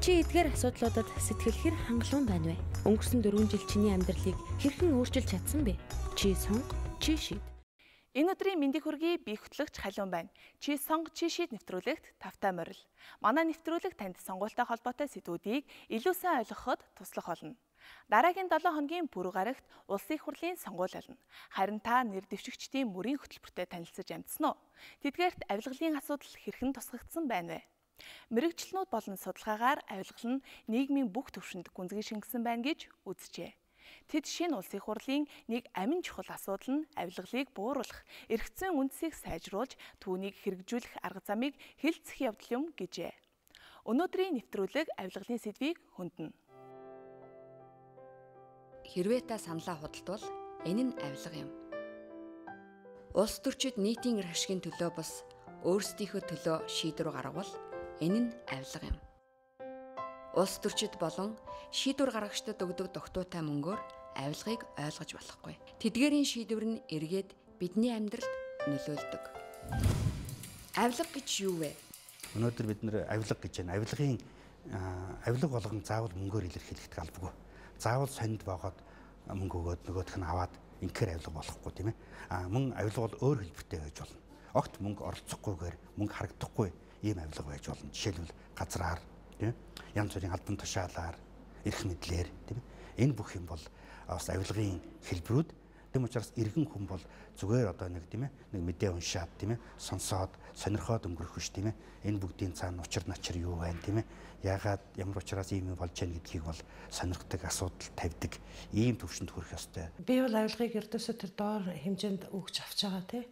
Чи эдгээр асуудлуудад сэтгэл хэр хангалуун байна вэ? Өнгөрсөн 4 жил чиний амьдралыг хэрхэн өөрчилж чадсан бэ? Чи сонго, чи шийд. Энэ өдрийн мэндийг хүргэе би хөтлөгч Халиун байна. Чи сонго чи шийд нэвтрүүлэгт тавтай морил. Манай нэвтрүүлэг танд сонгуультай холбоотой сэдвүүдийг илүү сайн ойлгоход туслах болно. Дараагийн 7 хоногийн пүрэв гарагт улсын их хурлын сонгуул болно. Харин та нэр дэвшигчдийн мөрийн хөтөлбөртэй танилцсаж амжсан уу? Тэдгээрт авилгалын асуудал хэрхэн тусгагдсан байна вэ? Мэргэжлэнүүд болон судалгаагаар авилгал нь нийгмийн бүх түвшинд гүнзгий шингэсэн байна гэж үзжээ. Тэд шинэ улсын их хурлын нэг амин чухал асуудал нь авилгалыг бууруулах, эргэцэн үндсийг сайжруулж, түүнийг хэрэгжүүлэх арга замыг хэлцэх явдал юм гэжээ. Өнөөдрийн нэвтрүүлэг авилгалын сэдвийг хөндөно. Хэрвээ та саналаа худалдвал энэ нь авилга юм. Улс төрчид нийтийн эрх ашигын төлөө бас өөрсдийнхөө төлөө шийдвэр гаргавал энэ нь авилга юм. Улс төрчид болон шийдвэр гаргагчдад өгдөг тогтуутай мөнгөөр авилгыг ойлгож болохгүй. Тэдгээрийн шийдвэр нь эргээд бидний амьдралд нөлөөлдөг. Авилга гэж юу вэ? Өнөөдөр бид нэр авилга гэж байна. Авилга болгон заавал мөнгөөр илэрхийлэгдэх албагүй. Заавал сонд боогод мөнгө өгөөд нөгөөх нь аваад инхээр авилга болохгүй тийм ээ. Мөн авилга бол өөр хэлбэртэй байж болно. Огт мөнгө оролцохгүйгээр мөнгө харагдахгүй ийм авилга байж болно. Жишээлбэл газраар тийм янз бүрийн албан тушаалаар эрх мэдлэр тийм энэ бүх юм бол бас авилгын хэлбэрүүд. Тэм учраас иргэн хүн бол зүгээр одоо нэг тийм нэг мэдээ уншаад тийм сонсоод сонирхоод өнгөрөх биш тийм энэ бүгдийн цаана учир начир юу байна тийм яагаад ямар учраас ийм юм болж байна гэдгийг бол сонирхдаг асуудал тавьдаг ийм төвшөнд хүрэх ёстой. Би бол авилгыг ердөөсөө тэр доор хэмжээнд өгч авч байгаа тийм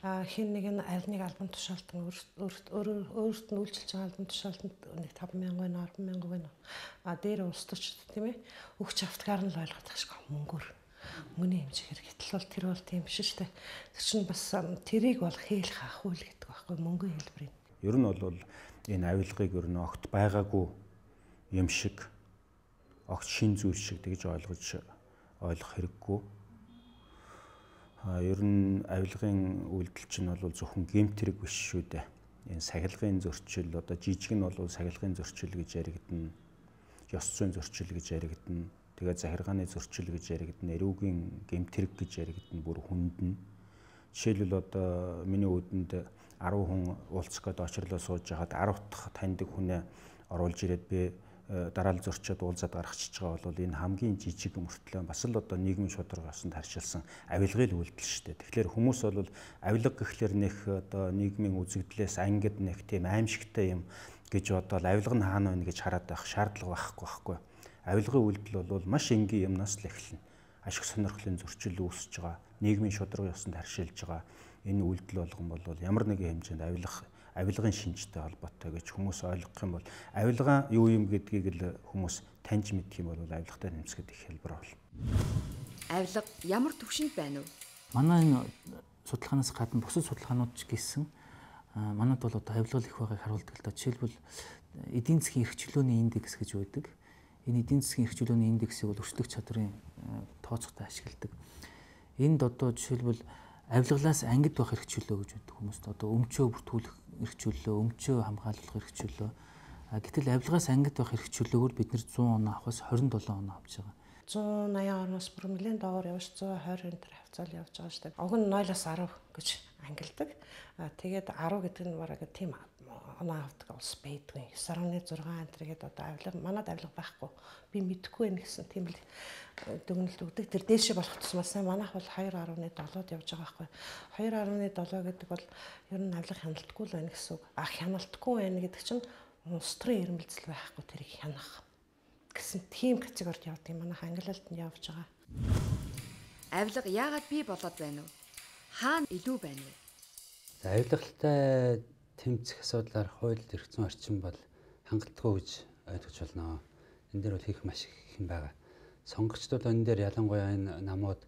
хин нэг нь аль нэг албан тушаалт өөрт нь үйлчилж байгаа албан тушаалтанд нэг 5,000 байна 10,000 байна дээр улс төрчид тийм өгч автгаар нь л ойлгох таашгүй мөнгөөр мөний хэмжээгээр гэтэл бол тэр бол тийм биш шүү дээ. Тэр чинь бас тэрийг бол хийлэх ах үйл гэдэг байхгүй мөнгөний хэлбэрийн. Ер нь бол энэ авилгыг ер нь огт байгаагүй юм шиг огт шин зүйл шиг тэгж ойлгох хэрэггүй. Ер нь авилгын үйлдэл чинь бол зөвхөн гэмтрэг биш шүү дээ. Энэ сахилгын зөрчил одоо жижиг нь бол сахилгын зөрчил гэж яригдана. Ёс зүйн зөрчил гэж яригдана. Тэгээд захиргааны зөрчил гэж яригдана, эрүүгийн гэмтрэг гэж яригдана, бүр хүндэн. Жишээлбэл одоо миний үүдэнд 10 хүн уулзгаад очрлоо сууж байхад 10 дахь таньдаг хүнээ оруулж ирээд би дараалал зөрчөөд уулзаад гаргачихж байгаа бол энэ хамгийн жижиг мөртлөө бас л одоо нийгмийн шударга ёсонд харьцуулсан авилгын үйлдэл шүү дээ. Тэгэхээр хүмүүс бол авилга гэхлээр нэх одоо нийгмийн үзэгдлээс ангид нэх тийм аимшигтай юм гэж бодоод авилга нь хаана байна гэж хараад байх шаардлага байхгүй. Авилгын үйлдэл бол маш энгийн юмнаас л эхэлнэ. Ашиг сонирхлын зөрчил үүсэж байгаа, нийгмийн шударга ёсонд харьшилж байгаа энэ үйлдэл болгон бол ямар нэгэн хэмжээнд авилгын шинжтэй холбоотой гэж хүмүүс ойлгох юм бол авилга юу юм гэдгийг л хүмүүс таньж мэдэх юм бол авилгатай нэмсгэд их хэлбэр болно. Авилга ямар төвшөнд байна вэ? Манай энэ судалгаанаас гадна бусад судалгаанууд ч гэсэн манайд бол одоо авилгал их байгааг харуулдаг л да. Жишээлбэл эдийн засгийн эрх чөлөөний индекс гэж байдаг. Энэ эдийн засгийн эрх чөлөөний индексийг бол өрсөлдөх чадрын тооцоохтой ашигладаг. Энд одоо жишээлбэл авилгалаас ангид байх эрх чөлөө гэж байдаг хүмүүст одоо өмчөө бүртгүүлэх эрх чөлөө, өмчөө хамгаалах эрх чөлөө. Гэтэл авилгаас ангид байх эрх чөлөөгөр бид нэр 100 оноо авахаас 27 оноо авч байгаа. 180 оноос бүр нэлээд доогоор явж 120 энэ төр хавцаал явж байгаа шүү дээ. Уг нь 0-аас 10 гэж ангилдаг. Тэгээд 10 гэдэг нь бараг тийм оноо авдаг улс байдгүй. 9.6 энэ төргээд одоо авилга манад авилга байхгүй. Би мэдэхгүй байх гэсэн тийм л дүгнэлт өгдөг. Тэр дээшээ болох тусмаас манайх бол 2.7-д явж байгаа байхгүй. 2.7 гэдэг бол ер нь авилга хяналтгүй л байна гэсэн үг. Хяналтгүй байна гэдэг чинь улс төрийн ирмэлзэл байхгүй тэрийг хянах гэсэн тийм категорид явдаг юм. Манайх ангилалд нь явж байгаа. Авилга яагаад бий болоод байна вэ? Хаана илүү байна вэ? Авилгалтай тэмцэх асуудлаар хууль эрх зүйн орчин бол хангалтгүй гэж ойлгож байна. Энэ дээр бол хийх маш их юм байгаа. Сонгогчдод энэ дээр ялангуяа энэ намууд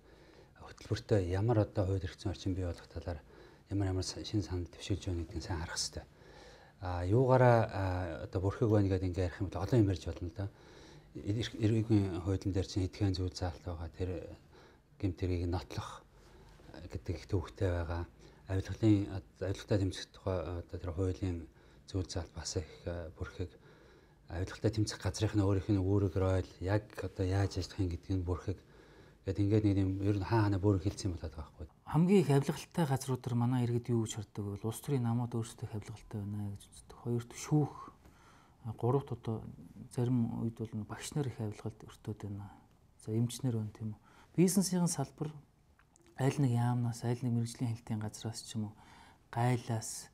хөтөлбөртөө ямар одоо хууль эрх зүйн орчин бий болох талаар ямар шин санал төвшүүлж байна гэдгийг сайн харах хэрэгтэй. Юугаараа одоо бүрхэг байна гэдэг ингээ ярих юм бол олон юм ярьж болно л да. Эрүүгийн хуулийн дээр чинь эдгээр зүй заалт байгаа. Тэр гэмтрийг нотлох гэдэг их төвхтэй байгаа. Авилгалтай тэмцэх тухай одоо тэр хуулийн зүйл заалт бас их бүрхэг авилгатай тэмцэх газрынх нь өөрийнх нь үүрэгэр ойл яг одоо яаж ажиллах юм гэдгийг нь бүрхэг гэдэг ингээд нэг юм ер нь хаана бүр хэлсэн юм болоод байгаа байхгүй. Хамгийн их авилгалтай газруудаар манай иргэд юу гэж хардаг вэ? Улс төрийн намууд өөрсдөө авилгалтай байна гэж үздэг. Хоёрт шүүх, гуравт одоо зарим үед бол багш нар их авилгалд өртөөд байна. За эмчнэр байна тийм үү. Бизнесийн салбар аль нэг яамнаас, аль нэг мэрэгжлийн хэлтийн газраас ч юм уу гайлаас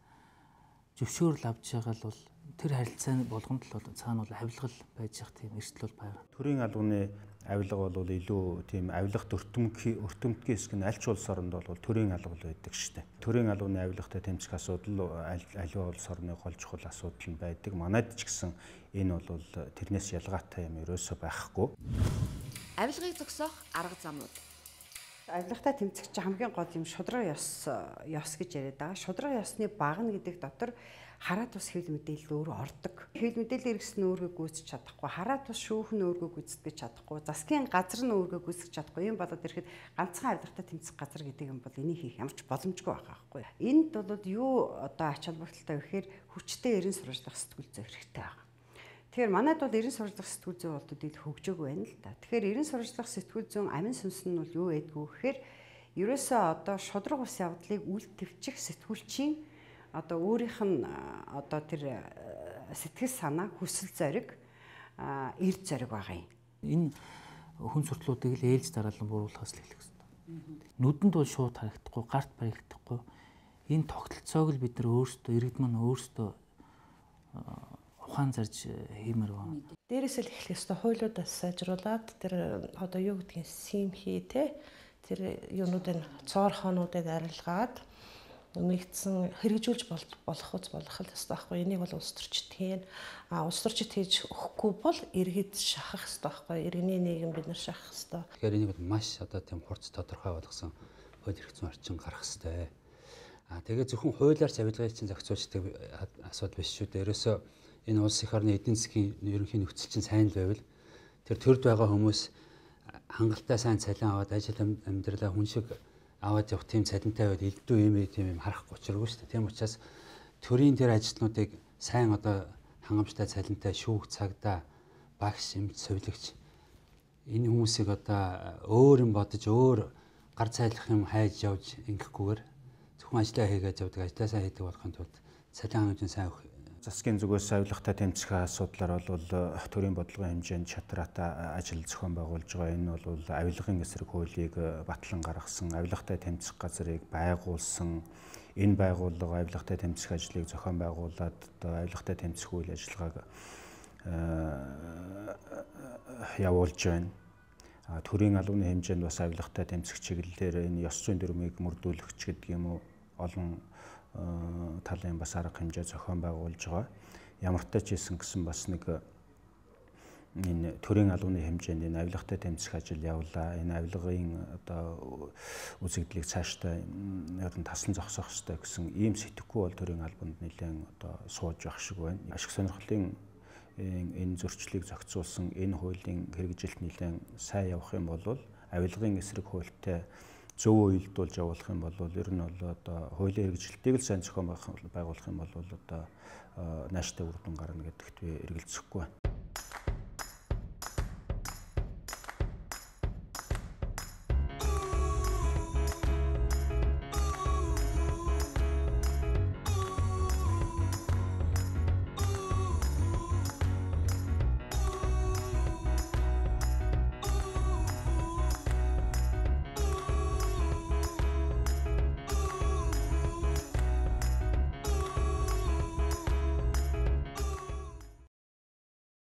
зөвшөөрөл авч байгаа л бол тэр харилцааны болгонд л цаана бол авилгал байж явах тийм эрсдэл бол байгаа. Төрийн албаны авилга бол илүү тийм авилгат өртөмтгий хэсэг нь аль ч улс оронд бол төрийн албал байдаг шүү дээ. Төрийн албаны авилгатай тэмцэх асуудал аливаа улс орны гол чухал асуудал нь байдаг. Манайд ч гэсэн энэ бол тэрнээс ялгаатай юм ерөөсөө байхгүй. Авилгыг зогсоох арга замууд. Авилгатай тэмцэх чинь хамгийн гол юм шудраг ёс гэж яриад байгаа. Шудраг ёсны багна гэдэг дотор хараа тус хэвлэл мэдээлэл өөрөө ордог. Хэвлэл мэдээлэл хэрэгсэл нь өөргөө гүйцэж чадахгүй, хараа тус шүүх нь өөргөө гүйцэтгэж чадахгүй, засгийн газар нь өөргөө гүйцэтгэж чадахгүй. Ийм болоод ирэхэд ганцхан авилгатай тэмцэх газар гэдэг юм бол энийг хийх ямар ч боломжгүй байгаа байхгүй. Энд бол юу одоо ач холбогдолтой вэ гэхээр хүчтэй эрен сурвалжлах сэтгүүл зүй хэрэгтэй байгаа. Тэгэхээр манайд бол эрен сурвалжлах сэтгүүл зүй бол дээл хөгжөөгүй байна л да. Тэгэхээр эрен сурвалжлах сэтгүүл зүйн амин сүнс нь бол юу байдгүй гэхээр ерөөсөө одоо шудраг ус явдлыг үл твчих сэтгүүлчийн одоо өөрийнх нь одоо тэр сэтгэл санаа, хүсэл зориг, эрд зориг байгаа юм. Энэ хүн суртлуудыг л ээлж дараалан бууруулахаас л хэлэх хэрэгтэй. Нүдэнд бол шууд харагдахгүй, гарт баригдахгүй. Энэ тогтолцоог л бид нар өөрсдөө иргэд маань өөрсдөө ухаан зарж хиймээр байна. Дээрээс л эхлэх ёстой хуулиудаас сайжруулад тэр одоо юу гэдгийг симхи те тэр юунуудын цоор хоонуудыг арилгаад нэгдсэн хэрэгжүүлж болох л ёстой байхгүй. Энийг бол улс төрчид хийн. Улс төрчид хийж өгөхгүй бол иргэд шахах ёстой байхгүй. Иргэний нийгэм бид нар шахах ёстой. Тэгэхээр энийг бол маш одоо тийм хурц тодорхой болгосон хууль эрх зүйн орчин гарах ёстой. Тэгээ зөвхөн хуулиар авилгыг чинь зохицуулдаг асуудал биш шүү дээ. Ерөөсөө энэ улс их орны эдийн засгийн ерөнхий нөхцөл чинь сайн л байвал тэр төрд байгаа хүмүүс хангалттай сайн цалин аваад ажил амьдралаа хүн шиг аваад явах тийм цалинтай байвал элдв юм харахгүй учиргүй шүү дээ. Тийм учраас төрийн тэр ажилтнуудыг сайн одоо хангамжтай цалинтай шүүх цагдаа багш эмч совилогч энэ хүмүүсийг одоо өөр юм бодож өөр гар цайлах юм хайж явж ингэхгүйгээр зөвхөн ажиллаа хийгээд явдаг ажилласаа хийдэг болохын тулд цалин хангамжийн сайн өгөх. Засгийн зүгээс авилгатай тэмцэх асуудлаар бол төрийн бодлогын хэмжээнд шатраатай ажил зохион байгуулж байгаа. Энэ бол авилгын эсрэг хуулийг батлан гаргасан, авилгатай тэмцэх газрыг байгуулсан. Энэ байгууллага авилгатай тэмцэх ажлыг зохион байгуулад одоо авилгатай тэмцэх үйл ажиллагааг явуулж байна. Төрийн албаны хэмжээнд бас авилгатай тэмцэх чиглэлээр энэ ёс зүйн дүрмийг мөрдүүлэх ч гэдэг юм уу олон талын бас арга хэмжээ зохион байгуулж байгаа. Ямар ч тач хийсэн гэсэн бас нэг энэ төрийн албаны хэмжээнд энэ авилгатай тэмцэх ажил явуулаа. Энэ авилгын одоо үзэгдлийг цаашдаа ер нь таслан зогсоох хэрэгтэй гэсэн ийм сэтгэхгүй бол төрийн албанд нэлээд одоо сууж байх шиг байна. Ашиг сонирхлын энэ зөрчлийг зохицуулсан энэ хуулийн хэрэгжилт нэлээд сайн явах юм бол авилгын эсрэг хуультай зөв уялдуулж явуулах юм бол ер нь бол одоо хуулийн хэрэгжилтийг л сайн зохион байгуулах юм бол одоо нааштай үр дүн гарна гэдэгт би эргэлзэхгүй байна.